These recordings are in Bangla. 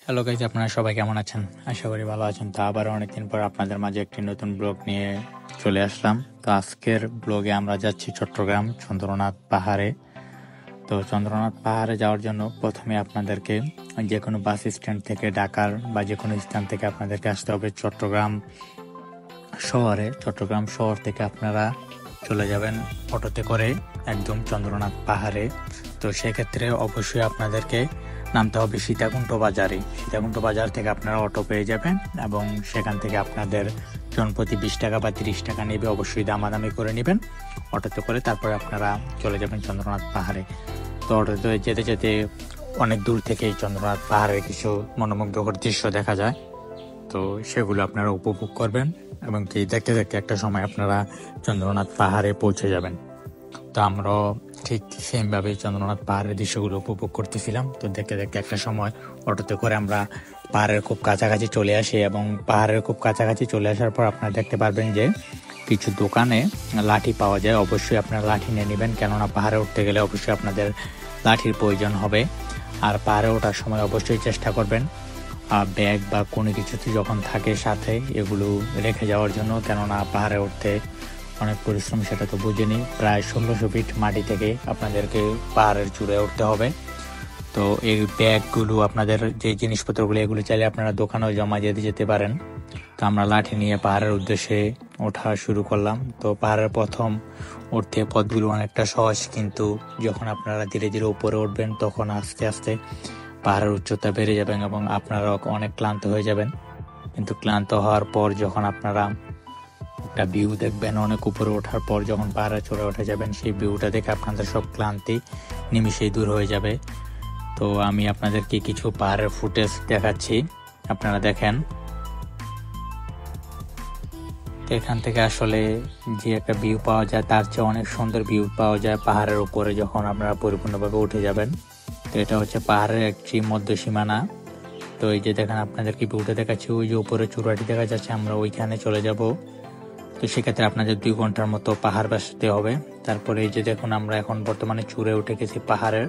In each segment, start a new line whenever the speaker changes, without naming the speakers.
হ্যালো গাইজ, আপনারা সবাই কেমন আছেন? আশা করি ভালো আছেন। তো আবার অনেকদিন পর আপনাদের মাঝে একটি নতুন ব্লগ নিয়ে চলে আসলাম। তো আজকের ব্লগে আমরা যাচ্ছি চট্টগ্রাম চন্দ্রনাথ পাহাড়ে। তো চন্দ্রনাথ পাহাড়ে যাওয়ার জন্য প্রথমে আপনাদেরকে যে কোনো বাস স্ট্যান্ড থেকে, ঢাকার বা যে কোনো স্থান থেকে আপনাদেরকে আসতে হবে চট্টগ্রাম শহরে। চট্টগ্রাম শহর থেকে আপনারা চলে যাবেন অটোতে করে একদম চন্দ্রনাথ পাহাড়ে। তো সেক্ষেত্রে অবশ্যই আপনাদেরকে নামতে হবে সীতাকুণ্ড বাজারে। সীতাকুণ্ড বাজার থেকে আপনারা অটো পেয়ে যাবেন এবং সেখান থেকে আপনাদের জনপ্রতি 20 টাকা বা 30 টাকা নেবে। অবশ্যই দামাদামি করে নেবেন অটোতে করে, তারপরে আপনারা চলে যাবেন চন্দ্রনাথ পাহাড়ে। তো অটোতে যেতে যেতে অনেক দূর থেকে চন্দ্রনাথ পাহাড়ের কিছু মনোমুগ্ধকর দৃশ্য দেখা যায়। তো সেগুলো আপনারা উপভোগ করবেন এবং কি দেখতে দেখতে একটা সময় আপনারা চন্দ্রনাথ পাহাড়ে পৌঁছে যাবেন। তো আমরাও ঠিক সেমভাবে চন্দ্রনাথ পাহাড়ের দৃশ্যগুলো উপভোগ করতেছিলাম। তো দেখতে দেখতে একটা সময় অটোতে করে আমরা পাহাড়ের খুব কাছাকাছি চলে আসি এবং পাহাড়ের খুব কাছাকাছি চলে আসার পর আপনারা দেখতে পারবেন যে কিছু দোকানে লাঠি পাওয়া যায়। অবশ্যই আপনারা লাঠি নিয়ে নেবেন, কেননা পাহাড়ে উঠতে গেলে অবশ্যই আপনাদের লাঠির প্রয়োজন হবে। আর পাহাড়ে ওঠার সময় অবশ্যই চেষ্টা করবেন ব্যাগ বা কোনো কিছুতে যখন থাকে সাথে এগুলো রেখে যাওয়ার জন্য, কেননা পাহাড়ে উঠতে অনেক পরিশ্রম, সেটা তো বুঝেনি। প্রায় 1600 ফিট মাটি থেকে আপনাদেরকে পাহাড়ের চূড়ায় উঠতে হবে। তো এই ব্যাগগুলো, আপনাদের যে জিনিসপত্রগুলো, এগুলো চাইলে আপনারা দোকানেও জমা দিয়ে যেতে পারেন। তো আমরা লাঠি নিয়ে পাহাড়ের উদ্দেশ্যে ওঠা শুরু করলাম। তো পাহাড়ের প্রথম উঠতে পথগুলো অনেকটা সহজ, কিন্তু যখন আপনারা ধীরে ধীরে উপরে উঠবেন তখন আস্তে আস্তে পাহাড়ের উচ্চতা বেড়ে যাবেন এবং আপনারা অনেক ক্লান্ত হয়ে যাবেন। কিন্তু ক্লান্ত হওয়ার পর যখন আপনারা একটা ভিউ দেখবেন, অনেক উপরে ওঠার পর যখন পাহাড়ে চড়ে উঠে যাবেন, সেই ভিউটা দেখে আপনাদের সব ক্লান্তি নিমিশেই দূর হয়ে যাবে। তো আমি আপনাদেরকে কিছু পাহাড়ের ফুটেজ দেখাচ্ছি, আপনারা দেখেন। এখান থেকে আসলে যে একটা ভিউ পাওয়া যায় তার চেয়ে অনেক সুন্দর ভিউ পাওয়া যায় পাহাড়ের উপরে যখন আপনারা পরিপূর্ণভাবে উঠে যাবেন। তো এটা হচ্ছে পাহাড়ের একটি মধ্য সীমানা। তো এই যে দেখেন, আপনাদেরকে ভিউটা দেখাচ্ছি, ওই যে উপরে চূড়াটি দেখা যাচ্ছে, আমরা ওইখানে চলে যাব। তো সেক্ষেত্রে আপনাদের 2 ঘন্টার মতো পাহাড় বাসতে হবে। তারপরে এই যে দেখুন, আমরা এখন বর্তমানে চূড়ায় উঠে গেছি পাহাড়ের।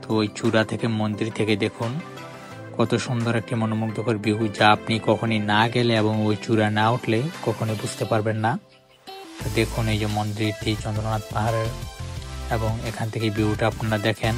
তো ওই চূড়া থেকে, মন্দির থেকে দেখুন কত সুন্দর একটি মনোমুগ্ধকর ভিউ, যা আপনি কখনই না গেলে এবং ওই চূড়া না উঠলে কখনই বুঝতে পারবেন না। দেখুন এই যে মন্দিরটি চন্দ্রনাথ পাহাড়ের, এবং এখান থেকে ভিউটা আপনারা দেখেন